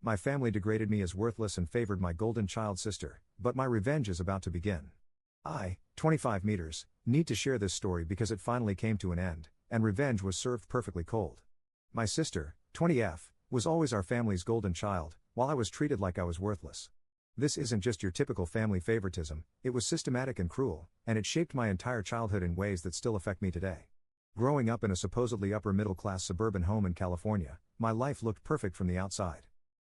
My family degraded me as worthless and favored my golden child sister, but my revenge is about to begin. I, 25 meters, need to share this story because it finally came to an end, and revenge was served perfectly cold. My sister, 20F, was always our family's golden child, while I was treated like I was worthless. This isn't just your typical family favoritism, it was systematic and cruel, and it shaped my entire childhood in ways that still affect me today. Growing up in a supposedly upper-middle-class suburban home in California, my life looked perfect from the outside.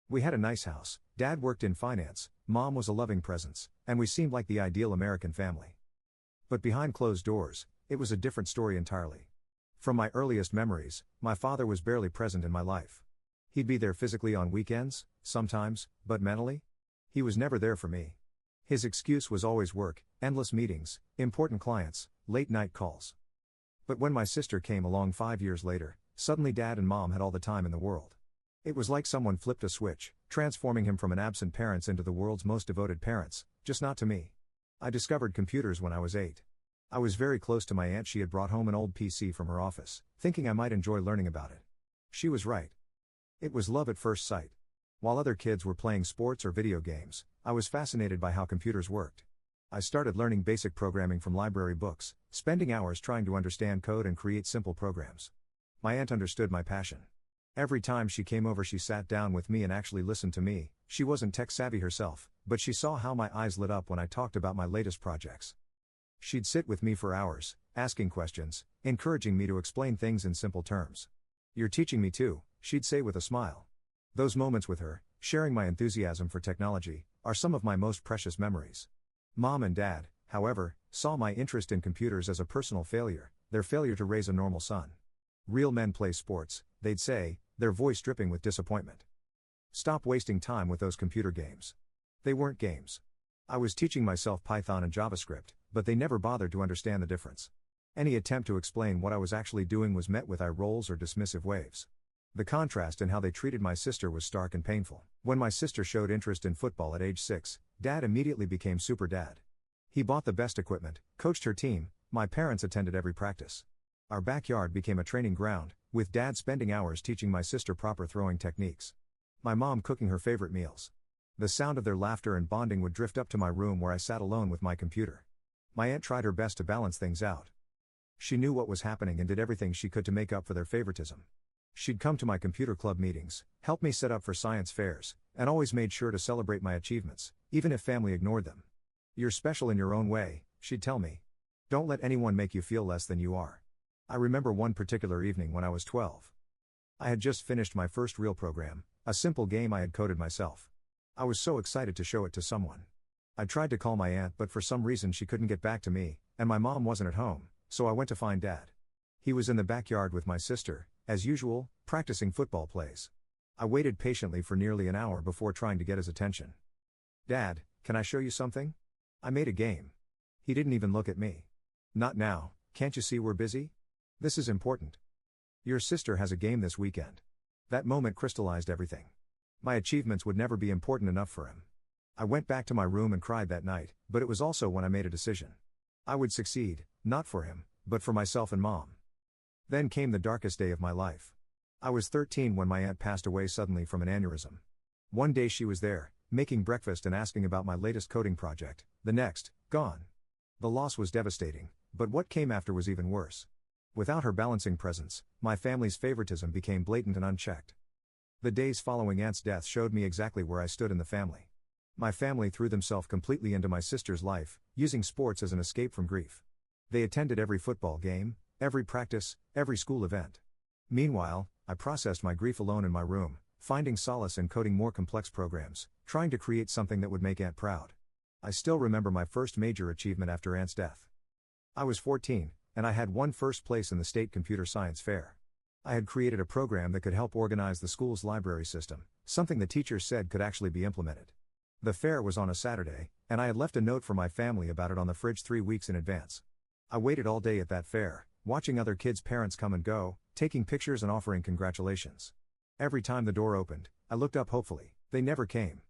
We had a nice house, Dad worked in finance, Mom was a loving presence, and we seemed like the ideal American family. But behind closed doors, it was a different story entirely. From my earliest memories, my father was barely present in my life. He'd be there physically on weekends, sometimes, but mentally? He was never there for me. His excuse was always work, endless meetings, important clients, late-night calls. But when my sister came along 5 years later, suddenly Dad and Mom had all the time in the world. It was like someone flipped a switch, transforming him from an absent parents into the world's most devoted parents, just not to me. I discovered computers when I was 8. I was very close to my aunt. She had brought home an old PC from her office, thinking I might enjoy learning about it. She was right. It was love at first sight. While other kids were playing sports or video games, I was fascinated by how computers worked. I started learning basic programming from library books, spending hours trying to understand code and create simple programs. My aunt understood my passion. Every time she came over, she sat down with me and actually listened to me. She wasn't tech savvy herself, but she saw how my eyes lit up when I talked about my latest projects. She'd sit with me for hours, asking questions, encouraging me to explain things in simple terms. "You're teaching me too," she'd say with a smile. Those moments with her, sharing my enthusiasm for technology, are some of my most precious memories. Mom and Dad, however, saw my interest in computers as a personal failure, their failure to raise a normal son. "Real men play sports," they'd say, their voice dripping with disappointment. "Stop wasting time with those computer games." They weren't games. I was teaching myself Python and JavaScript, but they never bothered to understand the difference. Any attempt to explain what I was actually doing was met with eye rolls or dismissive waves. The contrast in how they treated my sister was stark and painful. When my sister showed interest in football at age 6, Dad immediately became super dad. He bought the best equipment, coached her team, my parents attended every practice. Our backyard became a training ground, with Dad spending hours teaching my sister proper throwing techniques. My mom cooking her favorite meals. The sound of their laughter and bonding would drift up to my room where I sat alone with my computer. My aunt tried her best to balance things out. She knew what was happening and did everything she could to make up for their favoritism. She'd come to my computer club meetings, help me set up for science fairs, and always made sure to celebrate my achievements, even if family ignored them. "You're special in your own way," she'd tell me. "Don't let anyone make you feel less than you are." I remember one particular evening when I was 12. I had just finished my first real program, a simple game I had coded myself. I was so excited to show it to someone. I tried to call my aunt, but for some reason she couldn't get back to me, and my mom wasn't at home, so I went to find Dad. He was in the backyard with my sister, as usual, practicing football plays. I waited patiently for nearly an hour before trying to get his attention. "Dad, can I show you something? I made a game." He didn't even look at me. "Not now, can't you see we're busy? This is important. Your sister has a game this weekend." That moment crystallized everything. My achievements would never be important enough for him. I went back to my room and cried that night, but it was also when I made a decision. I would succeed, not for him, but for myself and Mom. Then came the darkest day of my life. I was 13 when my aunt passed away suddenly from an aneurysm. One day she was there, making breakfast and asking about my latest coding project, the next, gone. The loss was devastating, but what came after was even worse. Without her balancing presence, my family's favoritism became blatant and unchecked. The days following Aunt's death showed me exactly where I stood in the family. My family threw themselves completely into my sister's life, using sports as an escape from grief. They attended every football game, every practice, every school event. Meanwhile, I processed my grief alone in my room, finding solace in coding more complex programs, trying to create something that would make Aunt proud. I still remember my first major achievement after Aunt's death. I was 14, and I had won first place in the state computer science fair. I had created a program that could help organize the school's library system, something the teachers said could actually be implemented. The fair was on a Saturday, and I had left a note for my family about it on the fridge 3 weeks in advance. I waited all day at that fair, watching other kids' parents come and go, taking pictures and offering congratulations. Every time the door opened, I looked up hopefully. They never came.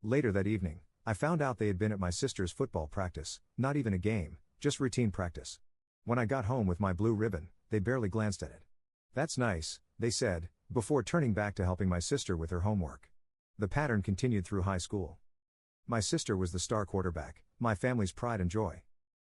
Later that evening, I found out they had been at my sister's football practice, not even a game, just routine practice. When I got home with my blue ribbon, they barely glanced at it. "That's nice," they said, before turning back to helping my sister with her homework. The pattern continued through high school. My sister was the star quarterback, my family's pride and joy.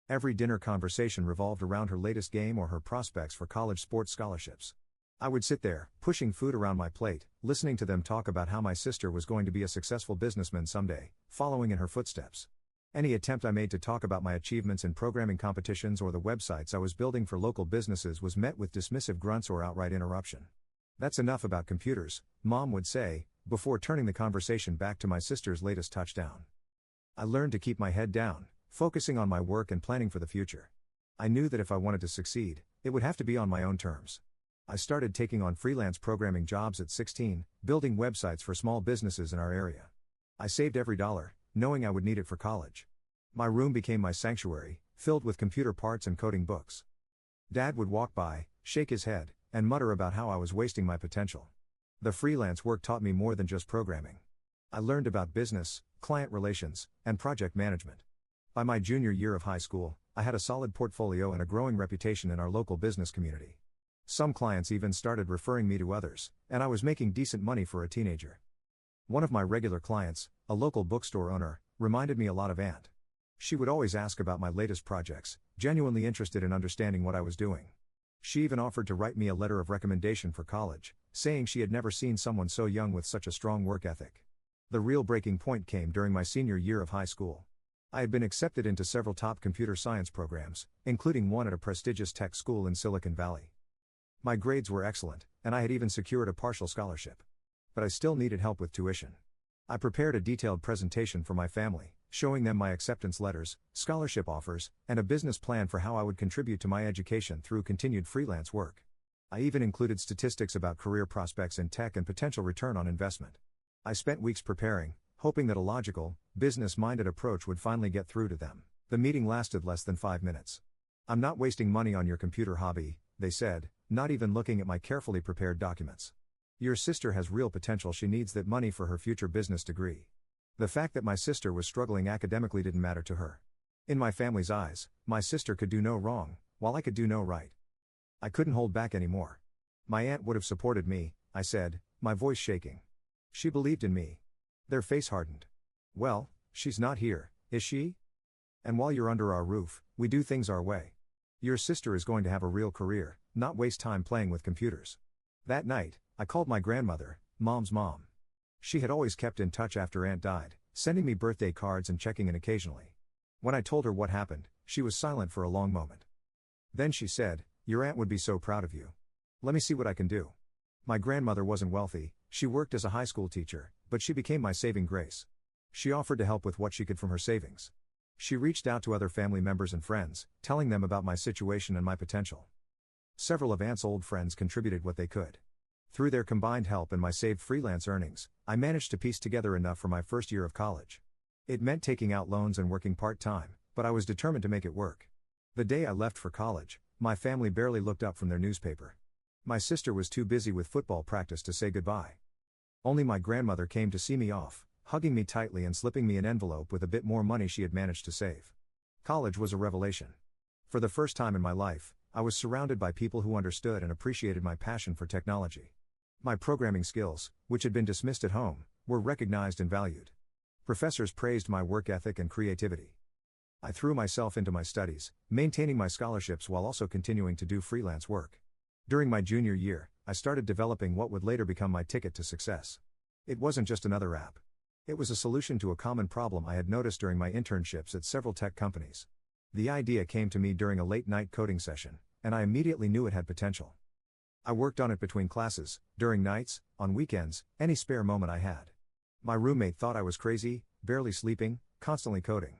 Every dinner conversation revolved around her latest game or her prospects for college sports scholarships. I would sit there, pushing food around my plate, listening to them talk about how my sister was going to be a successful businessman someday, following in her footsteps. Any attempt I made to talk about my achievements in programming competitions or the websites I was building for local businesses was met with dismissive grunts or outright interruption. "That's enough about computers," Mom would say, before turning the conversation back to my sister's latest touchdown. I learned to keep my head down, focusing on my work and planning for the future. I knew that if I wanted to succeed, it would have to be on my own terms. I started taking on freelance programming jobs at 16, building websites for small businesses in our area. I saved every dollar, knowing I would need it for college. My room became my sanctuary, filled with computer parts and coding books. Dad would walk by, shake his head, and mutter about how I was wasting my potential. The freelance work taught me more than just programming. I learned about business, client relations, and project management. By my junior year of high school, I had a solid portfolio and a growing reputation in our local business community. Some clients even started referring me to others, and I was making decent money for a teenager. One of my regular clients, a local bookstore owner, reminded me a lot of Aunt. She would always ask about my latest projects, genuinely interested in understanding what I was doing. She even offered to write me a letter of recommendation for college, saying she had never seen someone so young with such a strong work ethic. The real breaking point came during my senior year of high school. I had been accepted into several top computer science programs, including one at a prestigious tech school in Silicon Valley. My grades were excellent, and I had even secured a partial scholarship. But I still needed help with tuition. I prepared a detailed presentation for my family, showing them my acceptance letters, scholarship offers, and a business plan for how I would contribute to my education through continued freelance work. I even included statistics about career prospects in tech and potential return on investment. I spent weeks preparing, hoping that a logical, business-minded approach would finally get through to them. The meeting lasted less than 5 minutes. "I'm not wasting money on your computer hobby," they said, not even looking at my carefully prepared documents. "Your sister has real potential. She needs that money for her future business degree." The fact that my sister was struggling academically didn't matter to her. In my family's eyes, my sister could do no wrong, while I could do no right. I couldn't hold back anymore. "My aunt would have supported me," I said, my voice shaking. "She believed in me." Their face hardened. "Well, she's not here, is she? And while you're under our roof, we do things our way. Your sister is going to have a real career, not waste time playing with computers." That night, I called my grandmother, Mom's mom. She had always kept in touch after Aunt died, sending me birthday cards and checking in occasionally. When I told her what happened, she was silent for a long moment. Then she said, "Your aunt would be so proud of you. Let me see what I can do." My grandmother wasn't wealthy, she worked as a high school teacher, but she became my saving grace. She offered to help with what she could from her savings. She reached out to other family members and friends, telling them about my situation and my potential. Several of Aunt's old friends contributed what they could. Through their combined help and my saved freelance earnings, I managed to piece together enough for my first year of college. It meant taking out loans and working part-time, but I was determined to make it work. The day I left for college, my family barely looked up from their newspaper. My sister was too busy with football practice to say goodbye. Only my grandmother came to see me off, hugging me tightly and slipping me an envelope with a bit more money she had managed to save. College was a revelation. For the first time in my life, I was surrounded by people who understood and appreciated my passion for technology. My programming skills, which had been dismissed at home, were recognized and valued. Professors praised my work ethic and creativity. I threw myself into my studies, maintaining my scholarships while also continuing to do freelance work. During my junior year, I started developing what would later become my ticket to success. It wasn't just another app. It was a solution to a common problem I had noticed during my internships at several tech companies. The idea came to me during a late-night coding session, and I immediately knew it had potential. I worked on it between classes, during nights, on weekends, any spare moment I had. My roommate thought I was crazy, barely sleeping, constantly coding.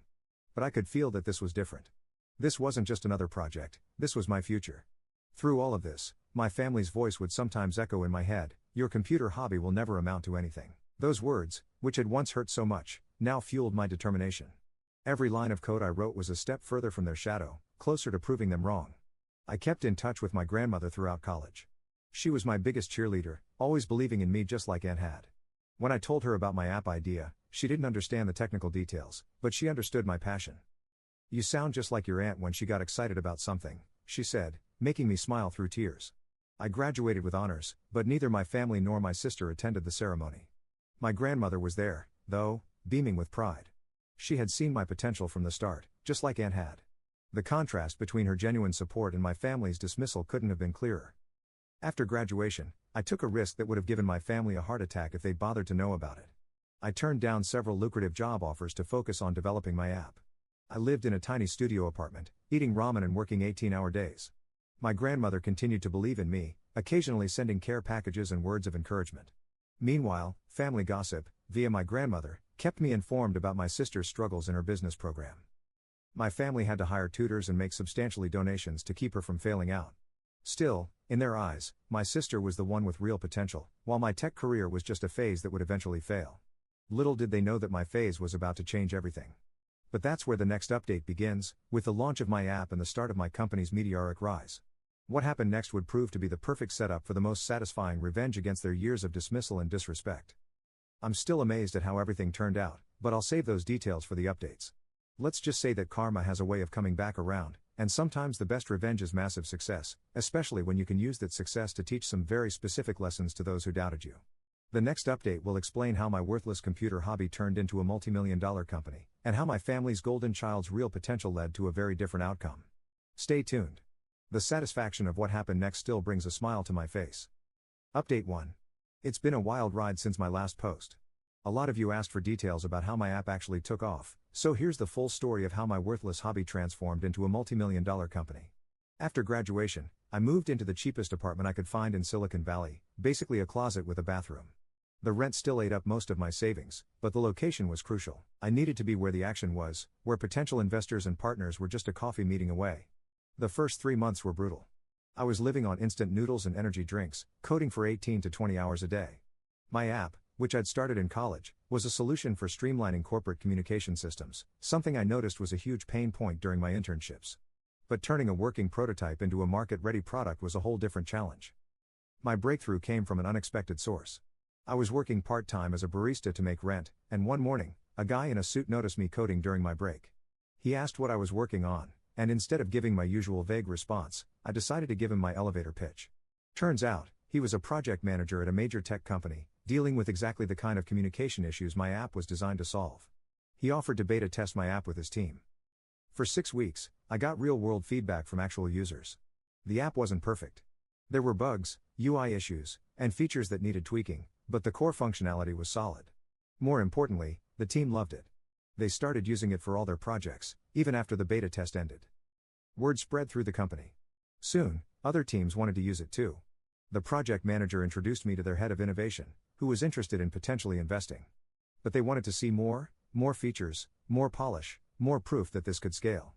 But I could feel that this was different. This wasn't just another project, this was my future. Through all of this, my family's voice would sometimes echo in my head, "Your computer hobby will never amount to anything." Those words, which had once hurt so much, now fueled my determination. Every line of code I wrote was a step further from their shadow, closer to proving them wrong. I kept in touch with my grandmother throughout college. She was my biggest cheerleader, always believing in me just like Aunt had. When I told her about my app idea, she didn't understand the technical details, but she understood my passion. "You sound just like your aunt when she got excited about something," she said, making me smile through tears. I graduated with honors, but neither my family nor my sister attended the ceremony. My grandmother was there, though, beaming with pride. She had seen my potential from the start, just like Aunt had. The contrast between her genuine support and my family's dismissal couldn't have been clearer. After graduation, I took a risk that would have given my family a heart attack if they'd bothered to know about it. I turned down several lucrative job offers to focus on developing my app. I lived in a tiny studio apartment, eating ramen and working 18-hour days. My grandmother continued to believe in me, occasionally sending care packages and words of encouragement. Meanwhile, family gossip, via my grandmother, kept me informed about my sister's struggles in her business program. My family had to hire tutors and make substantial donations to keep her from failing out. Still, in their eyes, my sister was the one with real potential, while my tech career was just a phase that would eventually fail. Little did they know that my phase was about to change everything. But that's where the next update begins, with the launch of my app and the start of my company's meteoric rise. What happened next would prove to be the perfect setup for the most satisfying revenge against their years of dismissal and disrespect. I'm still amazed at how everything turned out, but I'll save those details for the updates. Let's just say that karma has a way of coming back around, and sometimes the best revenge is massive success, especially when you can use that success to teach some very specific lessons to those who doubted you. The next update will explain how my worthless computer hobby turned into a multi-million-dollar company, and how my family's golden child's real potential led to a very different outcome. Stay tuned. The satisfaction of what happened next still brings a smile to my face. Update 1. It's been a wild ride since my last post. A lot of you asked for details about how my app actually took off, so here's the full story of how my worthless hobby transformed into a multi-million-dollar company. After graduation, I moved into the cheapest apartment I could find in Silicon Valley, basically a closet with a bathroom. The rent still ate up most of my savings, but the location was crucial. I needed to be where the action was, where potential investors and partners were just a coffee meeting away. The first 3 months were brutal. I was living on instant noodles and energy drinks, coding for 18 to 20 hours a day. My app, which I'd started in college, was a solution for streamlining corporate communication systems, something I noticed was a huge pain point during my internships. But turning a working prototype into a market-ready product was a whole different challenge. My breakthrough came from an unexpected source. I was working part-time as a barista to make rent, and one morning, a guy in a suit noticed me coding during my break. He asked what I was working on, and instead of giving my usual vague response, I decided to give him my elevator pitch. Turns out, he was a project manager at a major tech company, dealing with exactly the kind of communication issues my app was designed to solve. He offered to beta test my app with his team. For 6 weeks, I got real-world feedback from actual users. The app wasn't perfect. There were bugs, UI issues, and features that needed tweaking, but the core functionality was solid. More importantly, the team loved it. They started using it for all their projects, even after the beta test ended. Word spread through the company. Soon, other teams wanted to use it too. The project manager introduced me to their head of innovation, who was interested in potentially investing. But they wanted to see more features, more polish, more proof that this could scale.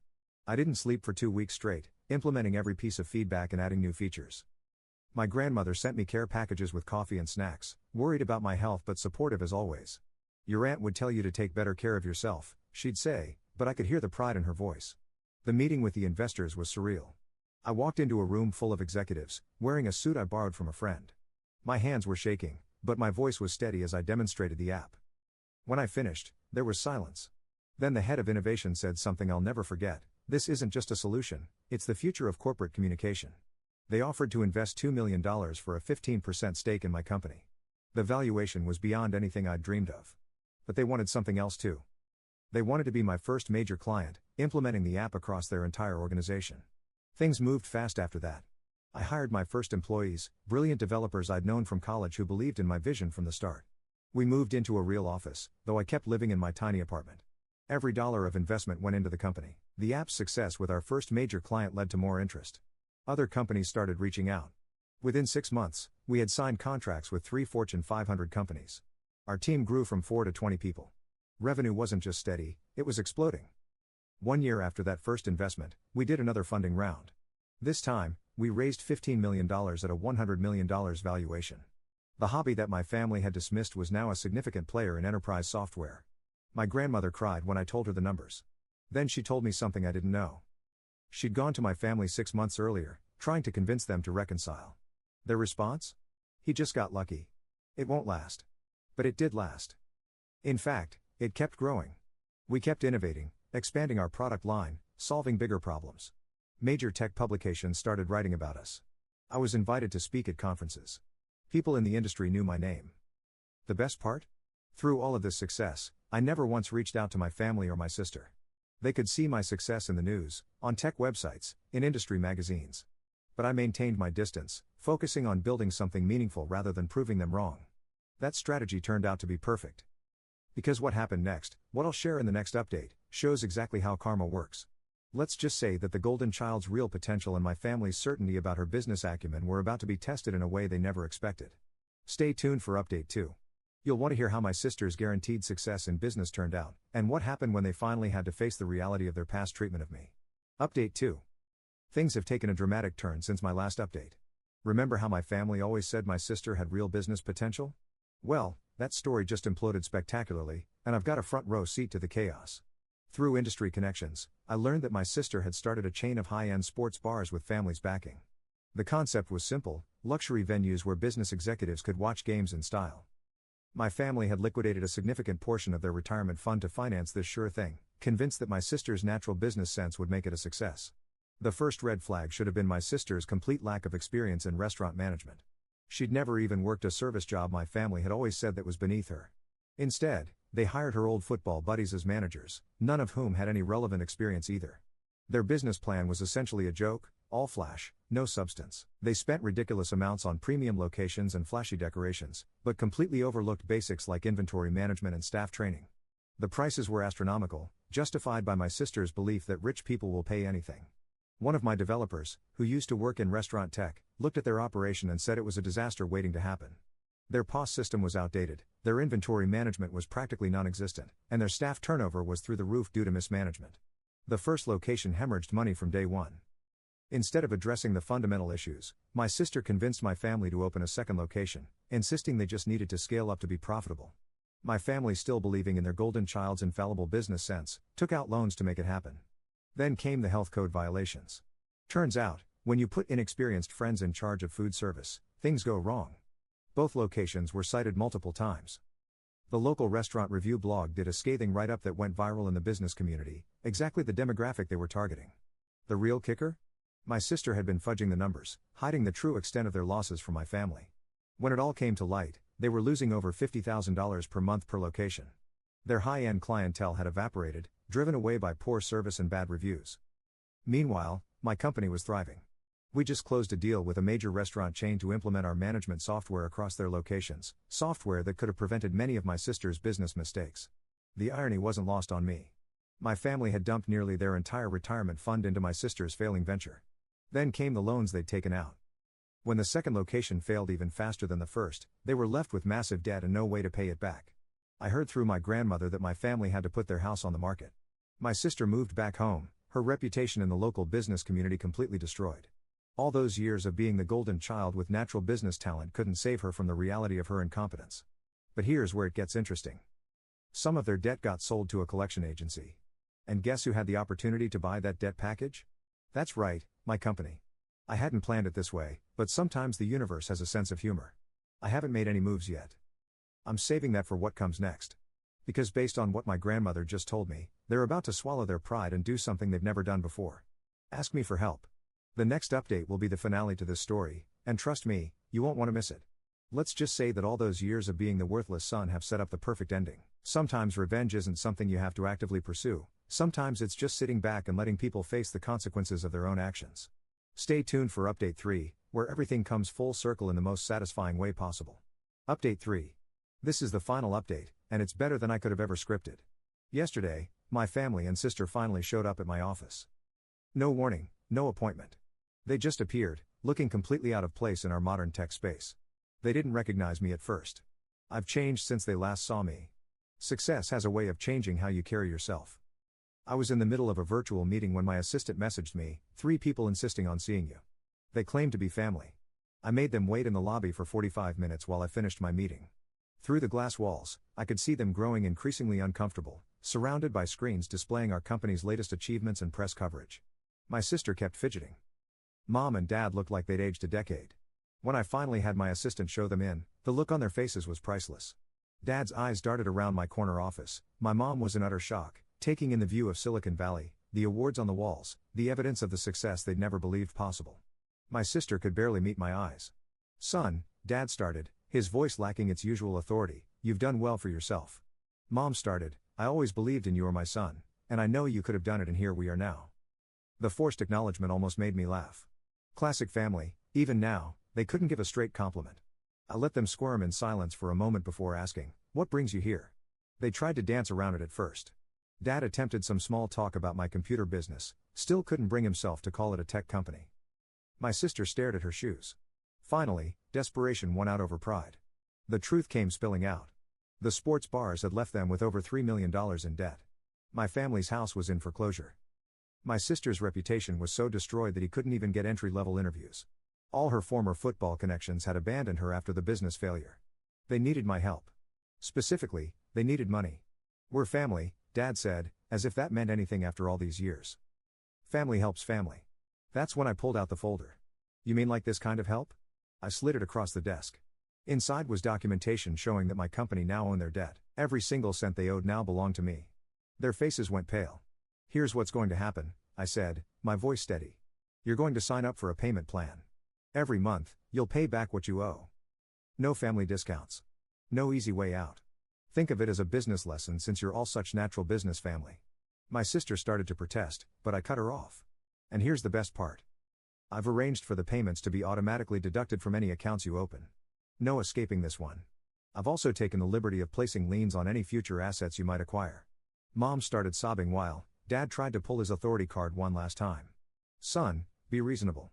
I didn't sleep for 2 weeks straight, implementing every piece of feedback and adding new features. My grandmother sent me care packages with coffee and snacks, worried about my health but supportive as always. Your aunt would tell you to take better care of yourself, she'd say, but I could hear the pride in her voice. The meeting with the investors was surreal. I walked into a room full of executives, wearing a suit I borrowed from a friend. My hands were shaking, but my voice was steady as I demonstrated the app. When I finished, there was silence. Then the head of innovation said something I'll never forget: "This isn't just a solution, it's the future of corporate communication." They offered to invest $2 million for a 15% stake in my company. The valuation was beyond anything I'd dreamed of. But they wanted something else too. They wanted to be my first major client, implementing the app across their entire organization. Things moved fast after that. I hired my first employees, brilliant developers I'd known from college who believed in my vision from the start. We moved into a real office, though I kept living in my tiny apartment. Every dollar of investment went into the company. The app's success with our first major client led to more interest. Other companies started reaching out. Within 6 months, we had signed contracts with 3 Fortune 500 companies. Our team grew from 4 to 20 people. Revenue wasn't just steady, it was exploding. 1 year after that first investment, we did another funding round. This time, we raised $15 million at a $100 million valuation. The hobby that my family had dismissed was now a significant player in enterprise software. My grandmother cried when I told her the numbers. Then she told me something I didn't know. She'd gone to my family 6 months earlier, trying to convince them to reconcile. Their response? He just got lucky. It won't last. But it did last. In fact, it kept growing. We kept innovating, expanding our product line, solving bigger problems. Major tech publications started writing about us. I was invited to speak at conferences. People in the industry knew my name. The best part? Through all of this success, I never once reached out to my family or my sister. They could see my success in the news, on tech websites, in industry magazines. But I maintained my distance, focusing on building something meaningful rather than proving them wrong. That strategy turned out to be perfect. Because what happened next, what I'll share in the next update, shows exactly how karma works. Let's just say that the golden child's real potential and my family's certainty about her business acumen were about to be tested in a way they never expected. Stay tuned for update 2. You'll want to hear how my sister's guaranteed success in business turned out, and what happened when they finally had to face the reality of their past treatment of me. Update 2. Things have taken a dramatic turn since my last update. Remember how my family always said my sister had real business potential? Well, that story just imploded spectacularly, and I've got a front row seat to the chaos. Through industry connections, I learned that my sister had started a chain of high-end sports bars with families backing. The concept was simple: luxury venues where business executives could watch games in style. My family had liquidated a significant portion of their retirement fund to finance this sure thing, convinced that my sister's natural business sense would make it a success. The first red flag should have been my sister's complete lack of experience in restaurant management. She'd never even worked a service job my family had always said that was beneath her. Instead, they hired her old football buddies as managers, none of whom had any relevant experience either. Their business plan was essentially a joke, all flash, no substance. They spent ridiculous amounts on premium locations and flashy decorations, but completely overlooked basics like inventory management and staff training. The prices were astronomical, justified by my sister's belief that rich people will pay anything. One of my developers, who used to work in restaurant tech, looked at their operation and said it was a disaster waiting to happen. Their POS system was outdated, their inventory management was practically non-existent, and their staff turnover was through the roof due to mismanagement. The first location hemorrhaged money from day one. Instead of addressing the fundamental issues, my sister convinced my family to open a second location, insisting they just needed to scale up to be profitable. My family, still believing in their golden child's infallible business sense, took out loans to make it happen. Then came the health code violations. Turns out, when you put inexperienced friends in charge of food service, things go wrong. Both locations were cited multiple times. The local restaurant review blog did a scathing write-up that went viral in the business community, exactly the demographic they were targeting. The real kicker? My sister had been fudging the numbers, hiding the true extent of their losses from my family. When it all came to light, they were losing over $50,000 per month per location. Their high-end clientele had evaporated, driven away by poor service and bad reviews. Meanwhile, my company was thriving. We just closed a deal with a major restaurant chain to implement our management software across their locations, software that could have prevented many of my sister's business mistakes. The irony wasn't lost on me. My family had dumped nearly their entire retirement fund into my sister's failing venture. Then came the loans they'd taken out. When the second location failed even faster than the first, they were left with massive debt and no way to pay it back. I heard through my grandmother that my family had to put their house on the market. My sister moved back home, her reputation in the local business community completely destroyed. All those years of being the golden child with natural business talent couldn't save her from the reality of her incompetence. But here's where it gets interesting. Some of their debt got sold to a collection agency. And guess who had the opportunity to buy that debt package? That's right, my company. I hadn't planned it this way, but sometimes the universe has a sense of humor. I haven't made any moves yet. I'm saving that for what comes next. Because based on what my grandmother just told me, they're about to swallow their pride and do something they've never done before. Ask me for help. The next update will be the finale to this story, and trust me, you won't want to miss it. Let's just say that all those years of being the worthless son have set up the perfect ending. Sometimes revenge isn't something you have to actively pursue, sometimes it's just sitting back and letting people face the consequences of their own actions. Stay tuned for Update 3, where everything comes full circle in the most satisfying way possible. Update 3. This is the final update, and it's better than I could have ever scripted. Yesterday, my family and sister finally showed up at my office. No warning, no appointment. They just appeared, looking completely out of place in our modern tech space. They didn't recognize me at first. I've changed since they last saw me. Success has a way of changing how you carry yourself. I was in the middle of a virtual meeting when my assistant messaged me, 3 people insisting on seeing you. They claimed to be family. I made them wait in the lobby for 45 minutes while I finished my meeting. Through the glass walls, I could see them growing increasingly uncomfortable, surrounded by screens displaying our company's latest achievements and press coverage. My sister kept fidgeting. Mom and Dad looked like they'd aged a decade. When I finally had my assistant show them in, the look on their faces was priceless. Dad's eyes darted around my corner office, my mom was in utter shock, taking in the view of Silicon Valley, the awards on the walls, the evidence of the success they'd never believed possible. My sister could barely meet my eyes. Son, Dad started, his voice lacking its usual authority, You've done well for yourself. Mom started, I always believed in you or my son, and I know you could have done it, and here we are now. The forced acknowledgement almost made me laugh. Classic family, even now, they couldn't give a straight compliment. I let them squirm in silence for a moment before asking, what brings you here? They tried to dance around it at first. Dad attempted some small talk about my computer business, still couldn't bring himself to call it a tech company. My sister stared at her shoes. Finally, desperation won out over pride. The truth came spilling out. The sports bars had left them with over $3 million in debt. My family's house was in foreclosure. My sister's reputation was so destroyed that he couldn't even get entry-level interviews. All her former football connections had abandoned her after the business failure. They needed my help. Specifically, they needed money. We're family, Dad said, as if that meant anything after all these years. Family helps family. That's when I pulled out the folder. You mean like this kind of help? I slid it across the desk. Inside was documentation showing that my company now owned their debt. Every single cent they owed now belonged to me. Their faces went pale. Here's what's going to happen, I said, my voice steady. You're going to sign up for a payment plan. Every month, you'll pay back what you owe. No family discounts. No easy way out. Think of it as a business lesson since you're all such natural business family. My sister started to protest, but I cut her off. And here's the best part. I've arranged for the payments to be automatically deducted from any accounts you open. No escaping this one. I've also taken the liberty of placing liens on any future assets you might acquire. Mom started sobbing while Dad tried to pull his authority card one last time. Son, be reasonable.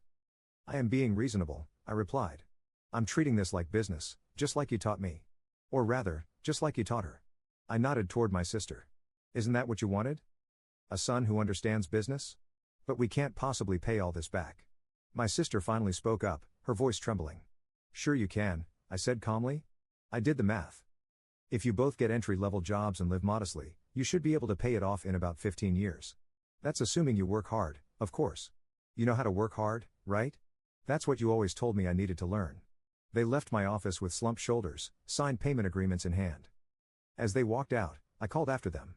I am being reasonable, I replied. I'm treating this like business, just like you taught me. Or rather, just like you taught her. I nodded toward my sister. Isn't that what you wanted? A son who understands business? But we can't possibly pay all this back. My sister finally spoke up, her voice trembling. Sure you can, I said calmly. I did the math. If you both get entry-level jobs and live modestly, you should be able to pay it off in about 15 years. That's assuming you work hard, of course. You know how to work hard, right? That's what you always told me I needed to learn. They left my office with slumped shoulders, signed payment agreements in hand. As they walked out, I called after them.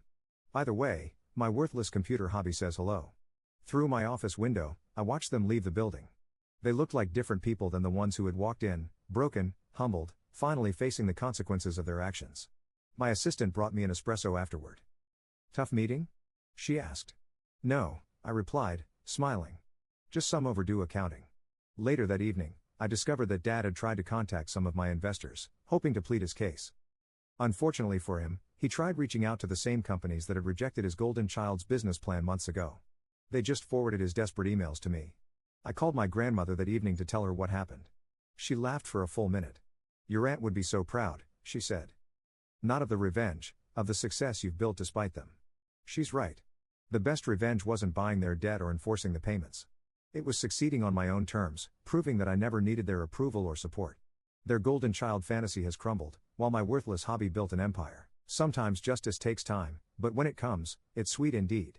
By the way, my worthless computer hobby says hello. Through my office window, I watched them leave the building. They looked like different people than the ones who had walked in, broken, humbled, finally facing the consequences of their actions. My assistant brought me an espresso afterward. Tough meeting? She asked. No, I replied, smiling. Just some overdue accounting. Later that evening, I discovered that Dad had tried to contact some of my investors, hoping to plead his case. Unfortunately for him, he tried reaching out to the same companies that had rejected his golden child's business plan months ago. They just forwarded his desperate emails to me. I called my grandmother that evening to tell her what happened. She laughed for a full minute. Your aunt would be so proud, she said. Not of the revenge, of the success you've built despite them. She's right. The best revenge wasn't buying their debt or enforcing the payments. It was succeeding on my own terms, proving that I never needed their approval or support. Their golden child fantasy has crumbled, while my worthless hobby built an empire. Sometimes justice takes time, but when it comes, it's sweet indeed.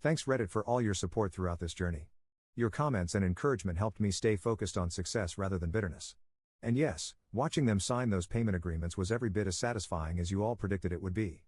Thanks Reddit for all your support throughout this journey. Your comments and encouragement helped me stay focused on success rather than bitterness. And yes, watching them sign those payment agreements was every bit as satisfying as you all predicted it would be.